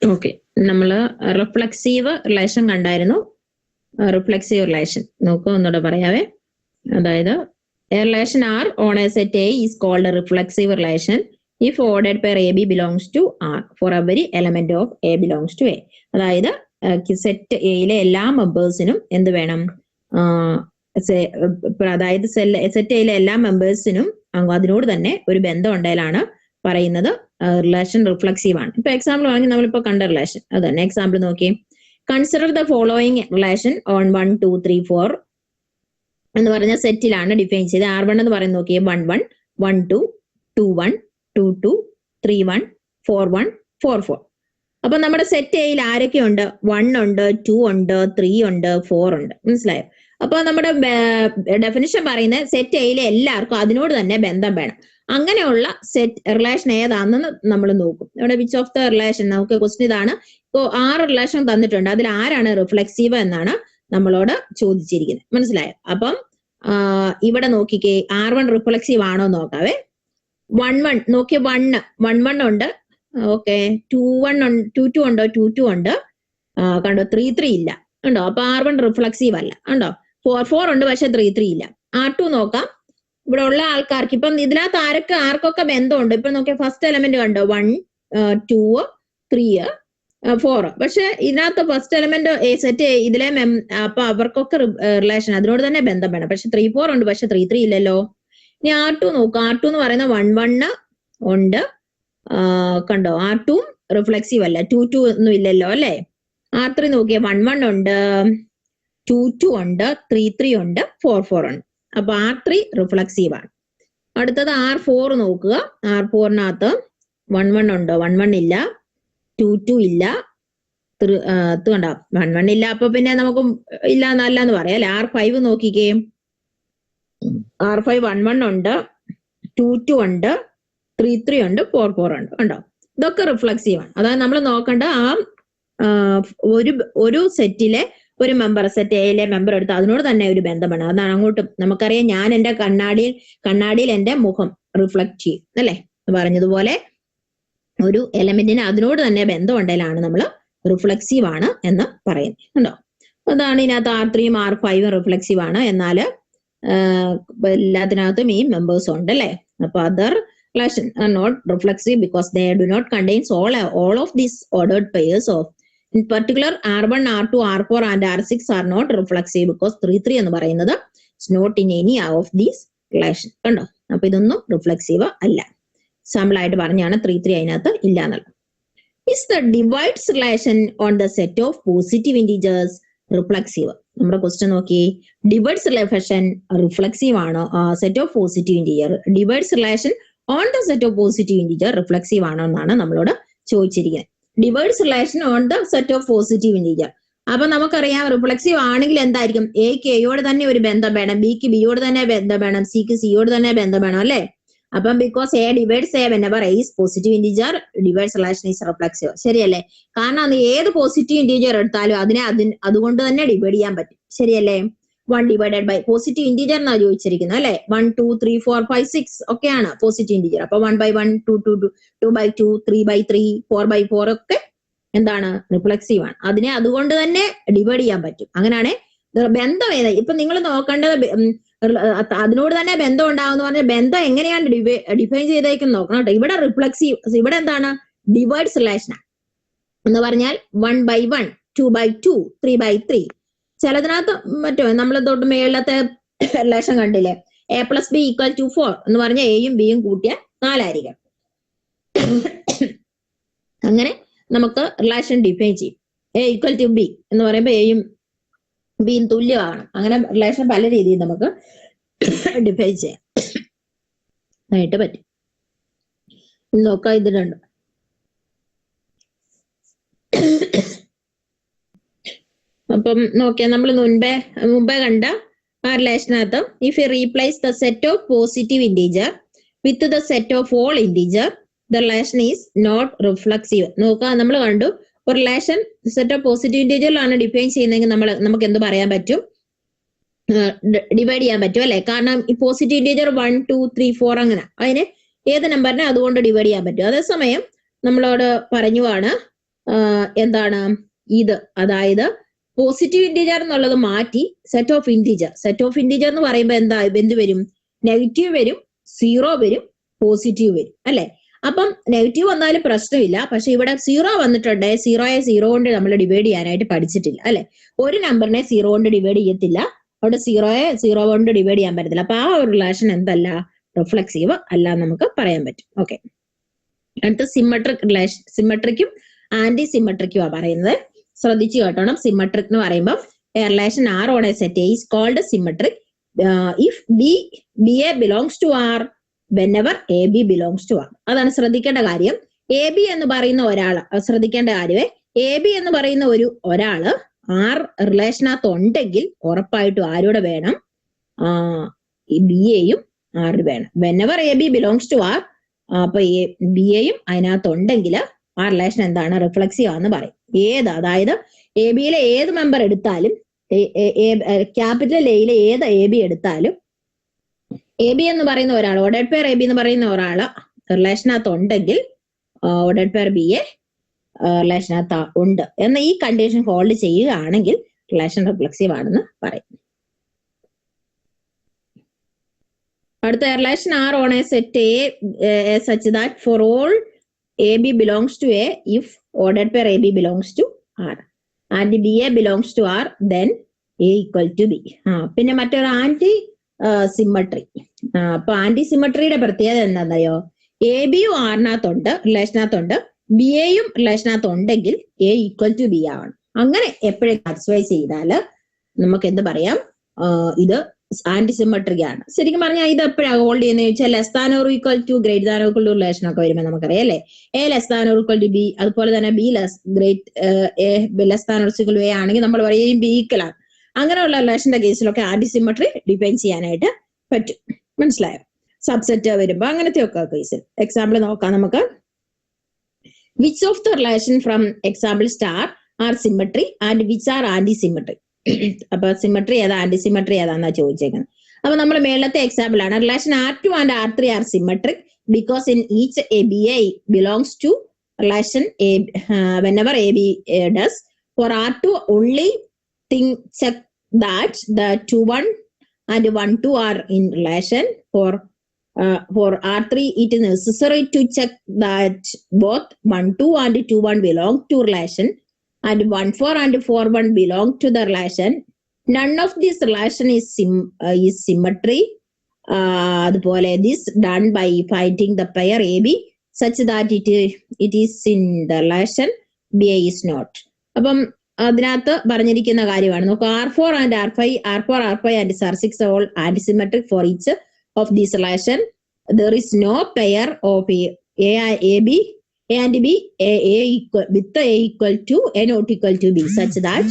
Okay, നമ്മള് reflexive relation കണ്ടായിരുന്നു. Reflexive relation നോക്കൂ, ഒന്നുകൂടെ പറയാവേ. അതായത് a relation R on a set A is called reflexive relation if ordered pair a b belongs to R for every element of A belongs to A. അതായത് set എയിലെ എല്ലാ മെമ്പേഴ്സിനും എന്ത് വേണം, അതായത് സെറ്റ് എയിലെ എല്ലാ മെമ്പേഴ്സിനും അതിനോട് തന്നെ ഒരു ബന്ധം ഉണ്ടെങ്കിലാണ് പറയുന്നത് റിലേഷൻ റിഫ്ലെക്സീവ് ആണ്. ഇപ്പൊ എക്സാമ്പിൾ ആണെങ്കിൽ നമ്മളിപ്പോ കണ്ട റിലേഷൻ അത് തന്നെ. എക്സാമ്പിൾ നോക്കി, consider the following relation on 1 2 3 4 എന്ന് പറഞ്ഞ സെറ്റിലാണ് ഡിഫൈൻ ചെയ്ത്. R1 എന്ന് പറയുന്നത് നോക്കിയേ 1 1 1 2 2 1 2 2 3 1 4 1 4 4. അപ്പൊ നമ്മുടെ സെറ്റ് എയിൽ ആരൊക്കെയുണ്ട്? 1 ഉണ്ട്, 2 ഉണ്ട്, 3 ഉണ്ട്, 4 ഉണ്ട്. മനസ്സിലായോ? അപ്പൊ നമ്മുടെ ഡെഫിനിഷൻ പറയുന്നത് സെറ്റ് എയിലെ എല്ലാവർക്കും അതിനോട് തന്നെ ബന്ധം വേണം. അങ്ങനെയുള്ള സെറ്റ് റിലേഷൻ ഏതാണെന്ന് നമ്മൾ നോക്കും. ഇവിടെ വിച്ച് ഓഫ് ദ റിലേഷൻ, നമുക്ക് ക്വസ്റ്റ്യൻ ഇതാണ്. ഇപ്പോൾ 6 റിലേഷൻ തന്നിട്ടുണ്ട്, അതിൽ ആരാണ് റിഫ്ലെക്സീവ് എന്നാണ് നമ്മളോട് ചോദിച്ചിരിക്കുന്നത്. മനസ്സിലായോ? അപ്പം ഇവിടെ നോക്കിക്കേ, R1 റിഫ്ലെക്സീവ് ആണോ നോക്കാവേ. 1 1 നോക്കിയ 1 1 ഉണ്ട്. ഓക്കെ, 2 1 2 2 ഉണ്ടോ? 2 2 ഉണ്ട്. കണ്ടോ? 3 3 ഇല്ല. ഉണ്ടോ? അപ്പൊ R1 റിഫ്ലെക്സീവ് അല്ല. ഉണ്ടോ? 4 4 ഉണ്ട്, പക്ഷെ 3 3 ഇല്ല. R2 നോക്കാം. ഇവിടെ ഉള്ള ആൾക്കാർക്ക് ഇപ്പം ഇതിനകത്ത് ആർക്കൊക്കെ ബന്ധമുണ്ട്? ഇപ്പൊ നോക്കിയാൽ ഫസ്റ്റ് എലമെന്റ് കണ്ടോ? 1 2 3 4. പക്ഷെ ഇതിനകത്ത് ഫസ്റ്റ് എലമെന്റ് സെറ്റ് ഇതിലെ അപ്പൊ അവർക്കൊക്കെ റിലേഷൻ അതിനോട് തന്നെ ബന്ധം വേണം. പക്ഷെ 3 4 ഉണ്ട്, പക്ഷെ 3 3 ഇല്ലല്ലോ. ഇനി R2 നോക്കാം. R2 എന്ന് പറയുന്ന 1 1 ഉണ്ട്. കണ്ടോ? R2 റിഫ്ലെക്സീവ് അല്ല. 2 2 ഒന്നും ഇല്ലല്ലോ അല്ലെ. R3 നോക്കിയ 1 1 ഉണ്ട്, 2 2 ഉണ്ട്, 3 3 ഉണ്ട്, 4 4 ഉണ്ട്. അപ്പൊ R3 റിഫ്ലെക്സീവ് ആണ്. അടുത്തത് R4 നോക്കുക. R4നകത്ത് 1 1 ഉണ്ടോ? 1 1 ഇല്ല, 2 2 ഇല്ല, കണ്ടോ? 1 1 ഇല്ല. അപ്പൊ പിന്നെ നമുക്ക് ഇല്ല എന്നല്ലാന്ന് പറയാം അല്ലെ. R5 നോക്കിക്കേ. R5 1 1 ഉണ്ട്, 2 2 ഉണ്ട്, 3 3 ഉണ്ട്, 4 4 ഉണ്ട്. കണ്ടോ? ഇതൊക്കെ റിഫ്ലെക്സീവ് ആണ്. അതായത് നമ്മൾ നോക്കേണ്ട ഒരു സെറ്റിലെ ഒരു മെമ്പർ, സെറ്റ് എയിലെ മെമ്പർ എടുത്ത് അതിനോട് തന്നെ ഒരു ബന്ധമാണ്. അതാണ് അങ്ങോട്ട് നമുക്കറിയാം. ഞാൻ എന്റെ കണ്ണാടിയിൽ എന്റെ മുഖം റിഫ്ലക്ട് ചെയ്യും അല്ലെ. പറഞ്ഞതുപോലെ ഒരു എലമെന്റിന് അതിനോട് തന്നെ ബന്ധം ഉണ്ടെങ്കിലാണ് നമ്മൾ റിഫ്ലെക്സീവ് ആണ് എന്ന് പറയുന്നത്. കണ്ടോ? അതാണ് ഇതിനകത്ത് R3യും R5യും റിഫ്ലെക്സീവ് ആണ്. എന്നാൽ എല്ലാത്തിനകത്തും ഈ മെമ്പേഴ്സ് ഉണ്ട് അല്ലെ. അപ്പൊ other relation are not reflexive because they do not contain all of these ordered pairs of, in particular R1 R2 R4 and R6 are not reflexive because 3 3 എന്ന് പറയുന്നത് is not in any of these relation. കണ്ടോ? അപ്പൊ ഇതൊന്നും reflexive അല്ല. Sample ആയിട്ട് പറഞ്ഞാണ് 3 3 അതിനകത്ത് ഇല്ല എന്നുള്ളത്. Is the divides relation on the set of positive integers reflexive? നമ്മുടെ ക്വസ്റ്റ്യൻ നോക്കി, ഡിവൈഡ്സ് റിലേഷൻ റിഫ്ലെക്സീവ് ആണോ? Set of positive integer divides relation on the set of positive integer reflexive ആണോ എന്നാണ് നമ്മളോട് ചോദിച്ചിരിക്കുന്നത്. Divides relation on the set of positive integer. അപ്പൊ നമുക്കറിയാം reflexive ആണെങ്കിൽ എന്തായിരിക്കും? എക്ക് എയോട് തന്നെ ഒരു ബന്ധം വേണം, ബിക്ക് ബിയോട് തന്നെ ബന്ധം വേണം, സിക്ക് സിയോട് തന്നെ ബന്ധം വേണം അല്ലെ. അപ്പം because A divides A whenever A is positive integer divides relation is reflexive. ശരിയല്ലേ? കാരണം അത് ഏത് പോസിറ്റീവ് ഇന്റീജർ എടുത്താലും അതുകൊണ്ട് തന്നെ ഡിവൈഡ് ചെയ്യാൻ പറ്റും. ശരിയല്ലേ? 1 ഡിവൈഡഡ് ബൈ പോസിറ്റീവ് ഇന്റീജർ എന്നാ ചോദിച്ചിരിക്കുന്നത് അല്ലെ. 1 2 3 4 5 6 ഒക്കെയാണ് പോസിറ്റീവ് ഇന്റീജർ. അപ്പൊ 1 by 1 2 2 2 by 2 3 by 3 4 by 4 ഒക്കെ എന്താണ്? റിഫ്ലെക്സീവ് ആണ്. അതിനെ അതുകൊണ്ട് തന്നെ ഡിവൈഡ് ചെയ്യാൻ പറ്റും. അങ്ങനെയാണ് ബന്ധം ഏതാ. ഇപ്പൊ നിങ്ങൾ നോക്കേണ്ടത് അതിനോട് തന്നെ ബന്ധം ഉണ്ടാവുന്ന പറഞ്ഞ ബന്ധം എങ്ങനെയാണ് ഡിഫൈൻ ചെയ്തേക്കെന്ന് നോക്കണം കേട്ടോ. ഇവിടെ റിഫ്ലെക്സീവ്, ഇവിടെ എന്താണ്? ഡിവൈഡ്സ് റിലേഷൻ എന്ന് പറഞ്ഞാൽ 1 by 1 2 by 2 3 by 3. ചിലതിനകത്ത് മറ്റോ നമ്മൾ തൊട്ട് മേളത്തെ റിലേഷൻ കണ്ടില്ലേ, A+B = 4 എന്ന് പറഞ്ഞാൽ എയും ബിയും കൂട്ടിയ 4 ആയിരിക്കും. അങ്ങനെ നമുക്ക് റിലേഷൻ ഡിഫൈൻ ചെയ്യും. A=B എന്ന് പറയുമ്പോൾ എയും ബിയും തുല്യമാണ്. അങ്ങനെ റിലേഷൻ പല രീതിയിൽ നമുക്ക് ഡിഫൈൻ ചെയ്യാൻ ആയിട്ട് പറ്റും. നോക്കാം, ഇതിലുണ്ട്. അപ്പം നോക്കിയാൽ നമ്മൾ മുമ്പേ കണ്ട ആ റിലേഷനകത്ത് if you replace the set of positive integer with the set of all integer the relation is not reflexive. നോക്കുക, നമ്മൾ കണ്ടു ഒരു റിലേഷൻ സെറ്റ് ഓഫ് പോസിറ്റീവ് ഇന്റീജറിലാണ് ഡിഫൈൻ ചെയ്യുന്നതെങ്കിൽ നമുക്ക് എന്ത് പറയാൻ പറ്റും? ഡിവൈഡ് ചെയ്യാൻ പറ്റും അല്ലെ. കാരണം ഈ പോസിറ്റീവ് ഇന്റീജർ 1 2 3 4 അങ്ങനെ അതിന് ഏത് നമ്പറിനെ അതുകൊണ്ട് ഡിവൈഡ് ചെയ്യാൻ പറ്റും. അതേസമയം നമ്മളോട് പറഞ്ഞുവാണ് എന്താണ് ഇത്, അതായത് പോസിറ്റീവ് ഇന്റീജർ എന്നുള്ളത് മാറ്റി സെറ്റ് ഓഫ് ഇന്റീജർ എന്ന് പറയുമ്പോൾ എന്ത് വരും? നെഗറ്റീവ് വരും, 0 വരും, പോസിറ്റീവ് വരും അല്ലെ. അപ്പം നെഗറ്റീവ് വന്നാലും പ്രശ്നമില്ല. പക്ഷെ ഇവിടെ 0 വന്നിട്ടുണ്ട്, 0യെ 0 കൊണ്ട് നമ്മൾ ഡിവൈഡ് ചെയ്യാനായിട്ട് പഠിച്ചിട്ടില്ല അല്ലെ. ഒരു നമ്പറിനെ 0 കൊണ്ട് ഡിവൈഡ് ചെയ്യത്തില്ല, അവിടെ 0യെ 0 കൊണ്ട് ഡിവൈഡ് ചെയ്യാൻ പറ്റത്തില്ല. അപ്പൊ ആ ഒരു റിലേഷൻ എന്തല്ല? റിഫ്ലെക്സീവ് അല്ല നമുക്ക് പറയാൻ പറ്റും. ഓക്കെ, അടുത്ത സിമ്മട്രിക് റിലേഷൻ. സിമ്മട്രിക്കും ആന്റി സിമ്മട്രിക്കും ആ പറയുന്നത്. ശ്രദ്ധിച്ചു കേട്ടോണം. സിമ്മട്രിക് എന്ന് പറയുമ്പോൾ relation R on a set is called symmetric if BA belongs to R whenever AB belongs to R. അതാണ് ശ്രദ്ധിക്കേണ്ട കാര്യം. AB എന്ന് പറയുന്ന ഒരാള്, ശ്രദ്ധിക്കേണ്ട കാര്യമേ, AB എന്ന് പറയുന്ന ഒരാള് R റിലേഷനകത്ത് ഉണ്ടെങ്കിൽ ഉറപ്പായിട്ടും ആരോടെ വേണം? BAയും R വേണം. whenever AB belongs to R, അപ്പൊ BAയും അതിനകത്ത് ഉണ്ടെങ്കിൽ ആ റിലേഷൻ എന്താണ്? റിഫ്ലെക്സീവ് ആണെന്ന് പറയും. അതായത് ABയിലെ ഏത് മെമ്പർ എടുത്താലും, ക്യാപിറ്റൽ എയിലെ ഏത് AB എടുത്താലും, AB എന്ന് പറയുന്ന ഒരാൾ, ഓഡഡ് പെയർ AB എന്ന് പറയുന്ന ഒരാള് റിലേഷനകത്ത് ഉണ്ടെങ്കിൽ ഓഡഡ് പെയർ BA റിലേഷനകത്ത് ഉണ്ട് എന്ന ഈ കണ്ടീഷൻ ഹോൾഡ് ചെയ്യുകയാണെങ്കിൽ റിലേഷൻ റിഫ്ലെക്സീവ് ആണെന്ന് പറയും. അടുത്ത relation R on a set A such that for all AB belongs to A if ordered pair AB belongs to R and BA belongs to R, then A equal to B. പിന്നെ മറ്റൊരു anti symmetry. അപ്പൊ anti സിമ്മട്രിയുടെ പ്രത്യേകത എന്താണെന്നറിയോ? ABയും Rനകത്തുണ്ട്, റിലേഷനകത്തുണ്ട്, BAയും റിലേഷനകത്ത് ഉണ്ടെങ്കിൽ A equal to B ആണ്. അങ്ങനെ എപ്പോഴും satisfy ചെയ്താൽ നമുക്ക് എന്ത് പറയാം? ഇത് ആന്റി സിമ്മട്രിക് ആണ്. ശരിക്കും പറഞ്ഞാൽ ഇത് എപ്പോഴാണ് ഹോൾഡ് ചെയ്യുന്നത് ചോദിച്ചാൽ less than or equal to greater than or equal to relation ഒക്കെ വരുമ്പോൾ നമുക്കറിയാം അല്ലെ. A less than or equal to B, അതുപോലെ തന്നെ B less than or equal to A ആണെങ്കിൽ നമ്മൾ പറയും B ഈക്വൽ ആണ്. അങ്ങനെയുള്ള റിലേഷന്റെ കേസിലൊക്കെ ആന്റി സിമ്മട്രി ഡിഫൈൻ ചെയ്യാനായിട്ട് പറ്റും. മനസ്സിലായോ? സബ്സെറ്റ് വരുമ്പോ അങ്ങനത്തെ ഒക്കെ കേസിൽ എക്സാമ്പിൾ നോക്കാം നമുക്ക്. Which of the relation from example star are symmetry and which are anti symmetry. അപ്പൊ സിമ്മട്രി ഏതാ, ആന്റി സിമ്മട്രി ഏതാന്നാ ചോദിച്ചേക്കുന്നത്. അപ്പൊ നമ്മൾ മേളത്തെ എക്സാമ്പിൾ ആണ്. Relation R2 and R3 are symmetric because in each BA belongs to relation whenever AB does. For R2 only check that the 2-1 and 1-2 are in relation. For R3 it is necessary to check that both 1-2 and 2-1 belong to relation and 1-4 and 4-1 belong to the relation. None of this relation is symmetry. അതുപോലെ this done by finding the pair AB such that it is in the relation BA is not. അപ്പം അതിനകത്ത് പറഞ്ഞിരിക്കുന്ന കാര്യമാണ്. നമുക്ക് R4 and R5 and R6 all antisymmetric for each of these relation. There is no pair of AB and B with A equal to A not equal to B such that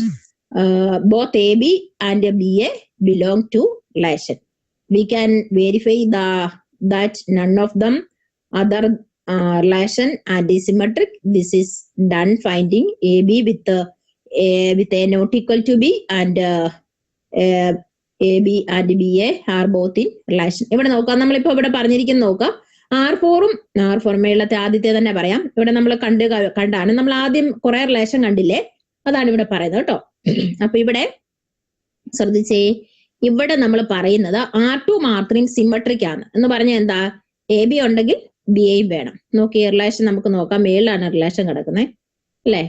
both AB and BA belong to relation. We can verify that none of them other relation antisymmetric. This is done finding AB with A not equal to B and AB and BA are both in relation. ഇവിടെ നോക്കാം, നമ്മളിപ്പോ ഇവിടെ പറഞ്ഞിരിക്കുന്നത് നോക്കാം. R4 മേളത്തെ ആദ്യത്തെ തന്നെ പറയാം. ഇവിടെ നമ്മൾ കണ്ടാണ് നമ്മൾ ആദ്യം കുറെ റിലേഷൻ കണ്ടില്ലേ, അതാണ് ഇവിടെ പറയുന്നത് കേട്ടോ. അപ്പൊ ഇവിടെ ശ്രദ്ധിച്ചേ, ഇവിടെ നമ്മൾ പറയുന്നത് R2 മാത്രം സിമ്മട്രിക് ആണ് എന്ന് പറഞ്ഞാൽ എന്താ? AB ഉണ്ടെങ്കിൽ BAയും വേണം. നോക്കി റിലേഷൻ നമുക്ക് നോക്കാം. മേളിലാണ് റിലേഷൻ കിടക്കുന്നത് അല്ലെ.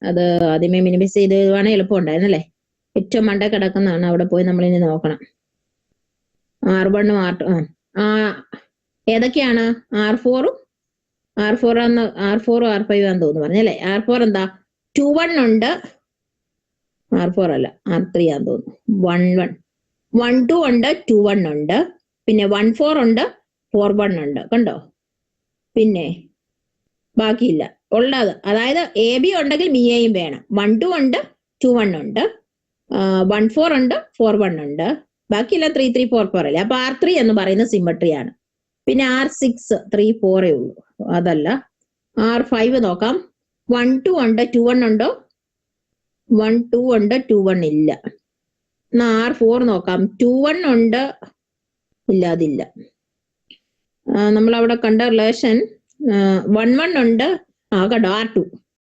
അത് ആദ്യമേ മിനിമൈസ് ചെയ്ത് വേണേ എളുപ്പം ഉണ്ടായിരുന്നു അല്ലെ. ഏറ്റവും മണ്ട കിടക്കുന്നതാണ്, അവിടെ പോയി നമ്മൾ ഇനി നോക്കണം. R1 R2 ഏതൊക്കെയാണ്? R4 R5 ആണെന്ന് തോന്നുന്നു പറഞ്ഞല്ലേ. R4 എന്താ? 2-1 ഉണ്ട്. R4 അല്ല, R3 ആണെന്ന് തോന്നുന്നു. 1-1 1-2 ഉണ്ട്, 2-1 ഉണ്ട്, പിന്നെ 1-4 ഉണ്ട്, 4-1 ഉണ്ട്. കണ്ടോ? പിന്നെ ബാക്കിയില്ല ഉള്ളത്. അതായത് AB ഉണ്ടെങ്കിൽ BAയും വേണം. 1-2 ഉണ്ട്, 2-1 ഉണ്ട്, 1-4 ഉണ്ട്, 4-1 ഉണ്ട്, ബാക്കിയെല്ലാം 3-3-4-4 അല്ലേ. അപ്പൊ R3 എന്ന് പറയുന്ന സിമ്മട്രി ആണ്. പിന്നെ R6 3-4 ഉള്ളൂ, അതല്ല. R5 നോക്കാം. 1-2 ഉണ്ട്, 2-1 ഉണ്ടോ? 1-2 ഉണ്ട്, 2-1 ഇല്ല. എന്നാ R4 നോക്കാം. 2-1 ഉണ്ട്, ഇല്ല, അതില്ല. നമ്മൾ അവിടെ കണ്ട റിലേഷൻ 1-1 ഉണ്ട്. കണ്ടോ? R2